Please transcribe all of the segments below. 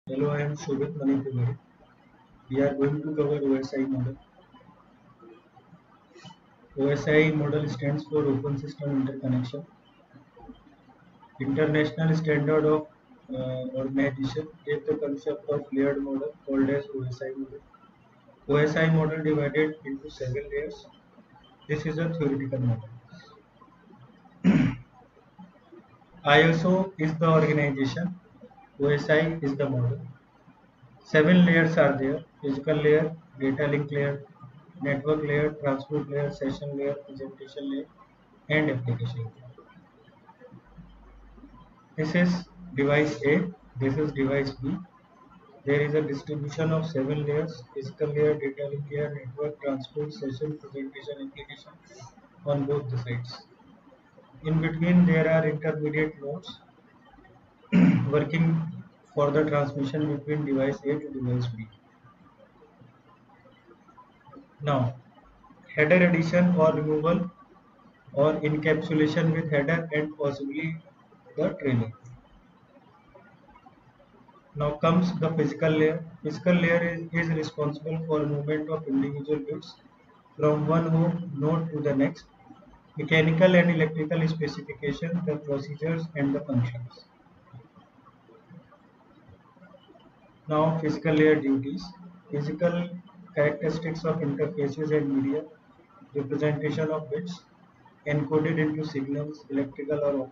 Hello, I am Shobit Manipuri. We are going to cover OSI model. OSI model stands for Open System Interconnection. International Standard of Organization gave the concept of layered model called as OSI model. OSI model divided into 7 layers. This is a theoretical model. ISO is the organization. OSI is the model. 7 layers are there: physical layer, data link layer, network layer, transport layer, session layer, presentation layer, and application layer. This is device A, this is device B. There is a distribution of 7 layers: physical layer, data link layer, network, transport, session, presentation, application on both the sides. In between there are intermediate nodes working for the transmission between device A to device B. Now, header addition or removal or encapsulation with header and possibly the trailer. Now comes the physical layer. Physical layer is responsible for movement of individual bits from one node to the next. Mechanical and electrical specification, the procedures and the functions. Now physical layer duties. Physical characteristics of interfaces and media. Representation of bits encoded into signals, electrical or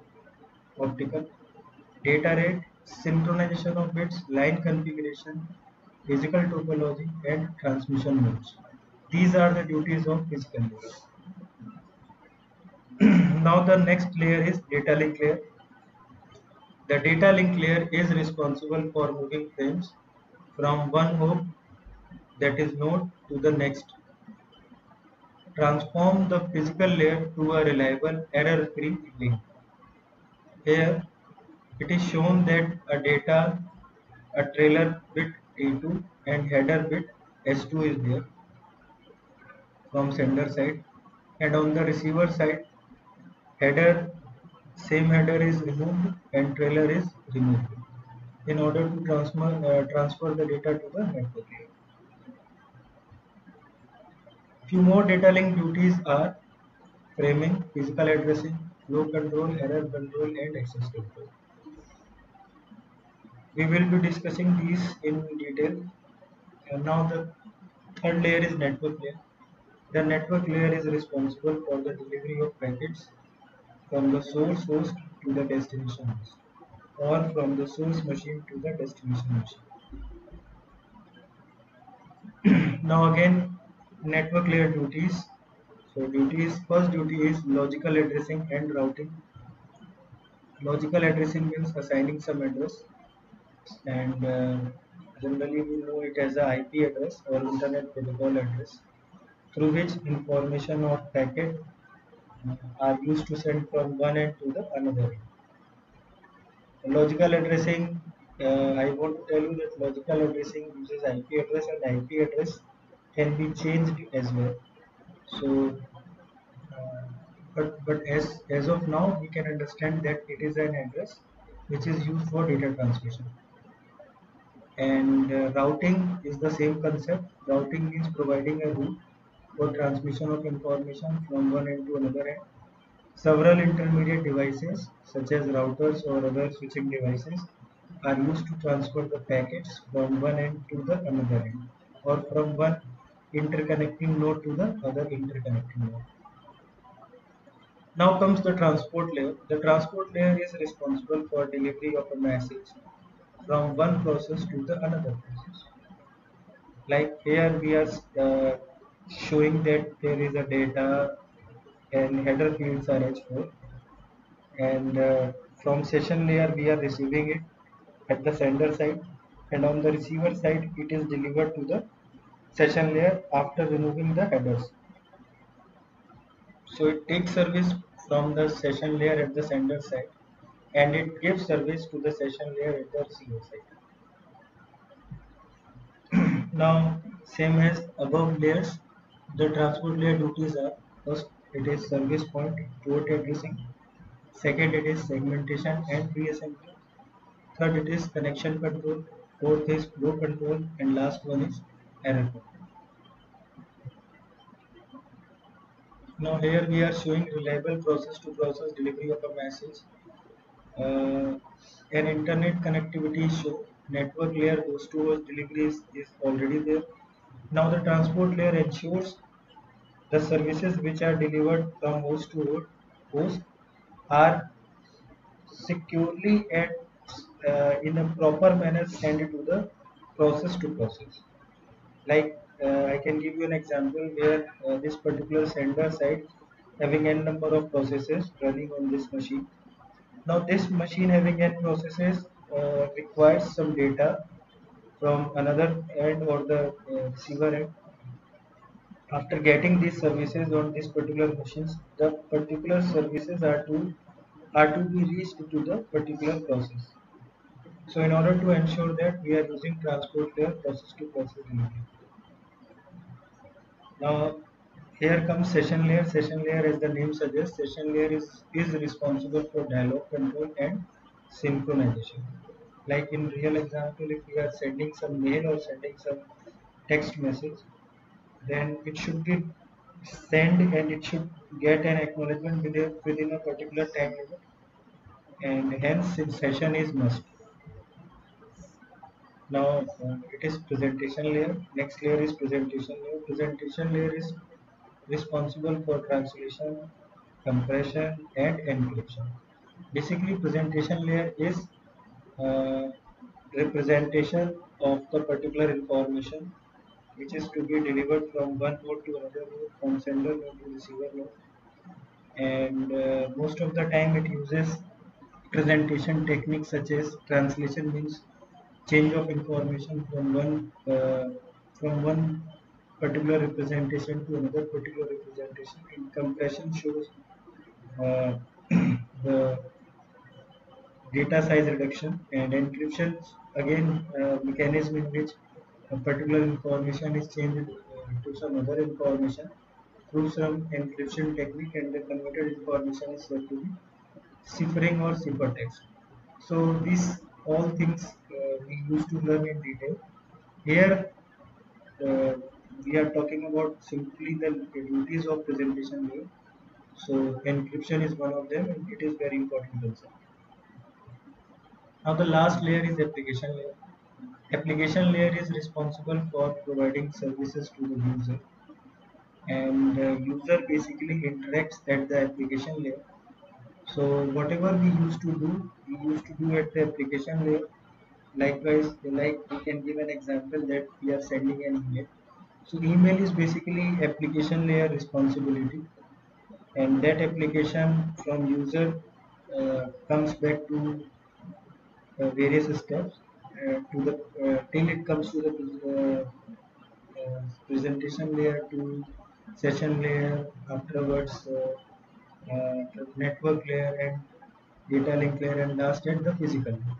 optical. Data rate, synchronization of bits, line configuration, physical topology, and transmission modes. These are the duties of physical layer. Now the next layer is data link layer. The data link layer is responsible for moving frames from one hop, that is node, to the next. Transform the physical layer to a reliable error-free link. Here it is shown that a trailer bit T2 and header bit S2 is there from sender side, and on the receiver side header same header is removed and trailer is removed in order to transfer the data to the network layer. Few more data link duties are framing, physical addressing, flow control, error control, and access control. We will be discussing these in detail. And now the third layer is network layer. The network layer is responsible for the delivery of packets from the source host to the destination host, or from the source machine to the destination machine. Now again, network layer duties. So duties, first duty is logical addressing and routing. Logical addressing means assigning some address, and generally we know it as a IP address or Internet Protocol address, through which information or packet are used to send from one end to the another end. Logical addressing, I want to tell you that logical addressing uses IP address, and IP address can be changed as well. So, but as of now, we can understand that it is an address which is used for data transmission. And routing is the same concept. Routing means providing a route for transmission of information from one end to another end. Several intermediate devices, such as routers or other switching devices, are used to transfer the packets from one end to the another end, or from one interconnecting node to the other interconnecting node. Now comes the transport layer. The transport layer is responsible for delivery of a message from one process to the another process. Like here we are showing that there is a data and header fields are H4, and from session layer we are receiving it at the sender side, and on the receiver side it is delivered to the session layer after removing the headers. So it takes service from the session layer at the sender side, and it gives service to the session layer at the receiver side. Now, same as above layers, the transport layer duties are: first, it is service point port addressing; second, it is segmentation and pre-assembly; third, it is connection control; fourth is flow control, and last one is error control. Now here we are showing reliable process to process delivery of a message. Uh, an internet connectivity show network layer host to host deliveries is already there. Now the transport layer ensures the services which are delivered from host to host are securely and in a proper manner sent to the process to process. Like I can give you an example where this particular sender side having n number of processes running on this machine. Now this machine having n processes requires some data from another end or the receiver end. After getting these services on these particular machines, the particular services are to be reached to the particular process. So in order to ensure that we are using transport layer process to process delivery. Now here comes session layer. Session layer, as the name suggests, session layer is responsible for dialogue control and synchronization. Like in real example, if we are sending some mail or sending some text message, then it should be sent and it should get an acknowledgement within a particular time limit, and hence its session is must. Now it is presentation layer. Next layer is presentation layer. Presentation layer is responsible for translation, compression, and encryption. Basically, presentation layer is uh, representation of the particular information which is to be delivered from one node to another node, from sender node to receiver node, and most of the time it uses presentation techniques such as translation, means change of information from one particular representation to another particular representation. In compression shows uh, the data size reduction, and encryption again mechanism in which a particular information is changed to some other information through some encryption technique, and the converted information is said to be ciphering or ciphertext. So these all things we used to learn in detail. Here uh, we are talking about simply the duties of presentation layer. So encryption is one of them, and it is very important also. Now the last layer is application layer. Application layer is responsible for providing services to the user, and user basically interacts at the application layer. So whatever we used to do at the application layer. Likewise, like we can give an example that we are sending an email. So email is basically application layer responsibility, and that application from user comes back to various steps to the till it comes to the presentation layer, to session layer, afterwards network layer, and data link layer, and last at the physical layer.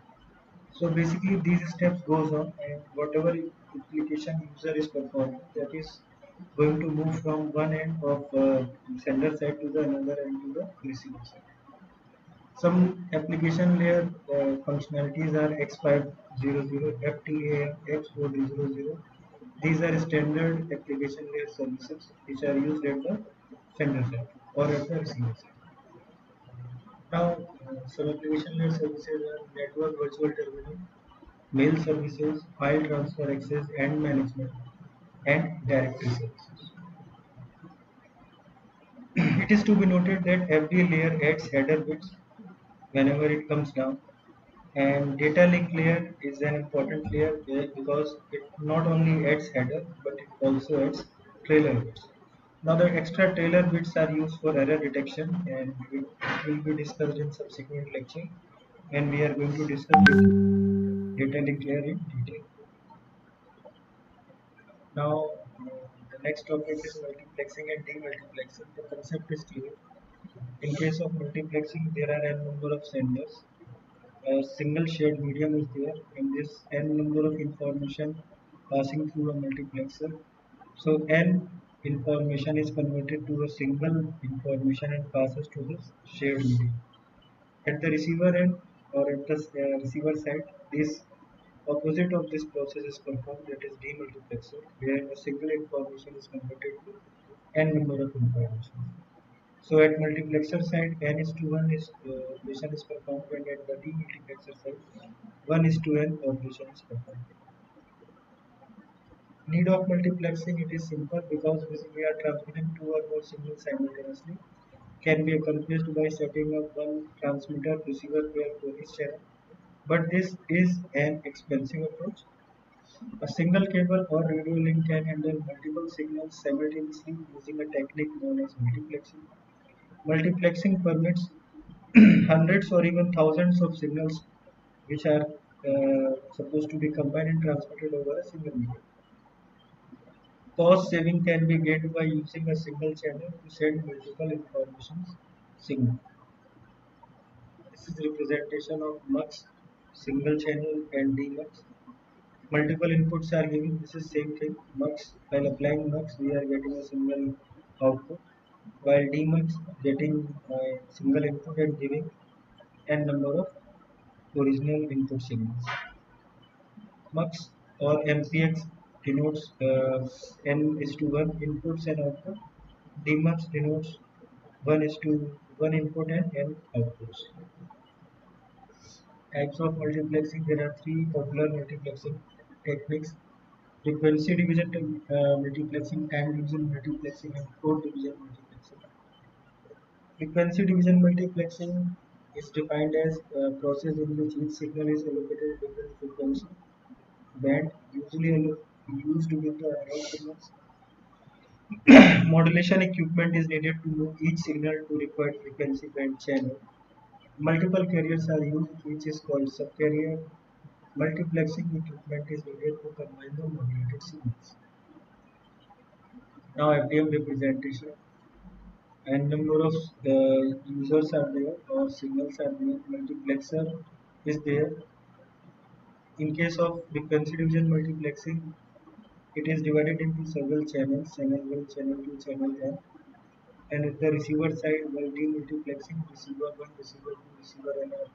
So basically these steps goes on, and whatever application user is performing, that is going to move from one end of sender side to the another end to the receiver side. Some application layer functionalities are X500, FTAM, X400. These are standard application layer services which are used at the sender side or at the receiver side. Now, some application layer services are network virtual terminal, mail services, file transfer access and management, and directory services. It is to be noted that every layer adds header bits whenever it comes down, and data link layer is an important layer because it not only adds header but it also adds trailer bits. Now the extra trailer bits are used for error detection, and it will be discussed in subsequent lecture, and we are going to discuss data link layer in detail. Now, the next topic is multiplexing and demultiplexing. The concept is clear. In case of multiplexing, there are n number of senders. A single shared medium is there, and this n number of information passing through a multiplexer. So n information is converted to a single information and passes to this shared medium. At the receiver end or at the receiver side, this Opposite of this process is performed, that is demultiplexer, where a single information is converted to n number of information. So at multiplexer side, n is to 1 is operation is performed, and at the demultiplexer side, 1 is to n operation is performed. Need of multiplexing, it is simple because we are transmitting two or more signals simultaneously. Can be accomplished by setting up one transmitter receiver pair for each channel, but this is an expensive approach. A single cable or radio link can handle multiple signals simultaneously using a technique known as multiplexing. Multiplexing permits hundreds or even thousands of signals which are supposed to be combined and transmitted over a single medium. Cost saving can be gained by using a single channel to send multiple information signal. This is representation of mux, single channel and demux. Multiple inputs are given. This is same thing. Mux, while applying mux, we are getting a single output. While demux, getting a single input and giving n number of original input signals. Mux or MPX denotes n is to 1 inputs and output. Demux denotes 1 is to 1 input and n outputs. Types of multiplexing, there are three popular multiplexing techniques: frequency division multiplexing, time division multiplexing, and code division multiplexing. Frequency division multiplexing is defined as a process in which each signal is allocated different frequency band, usually used with the analog signals. Modulation equipment is needed to move each signal to required frequency band channel. Multiple carriers are used, which is called subcarrier. Multiplexing equipment is needed to combine the modulated signals. Now FDM representation and number of users are there or signals are there. Multiplexer is there. In case of frequency division multiplexing, it is divided into several channels: channel 1, channel 2, channel n. And at the receiver side, while demultiplexing, receiver 1, receiver 2, receiver n are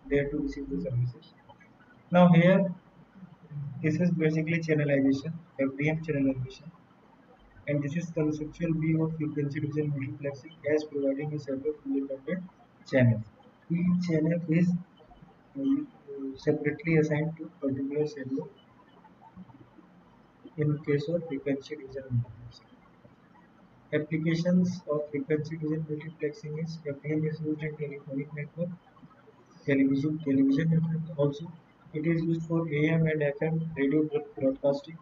there to receive the services. Now here, this is basically channelization, FDM channelization, and this is conceptual view of frequency division multiplexing as providing a set of independent channels. Each channel is separately assigned to particular schedule in case of frequency division multiplexing. Applications of frequency division multiplexing is FDM is used in telephonic network, television network also. It is used for AM and FM radio broadcasting.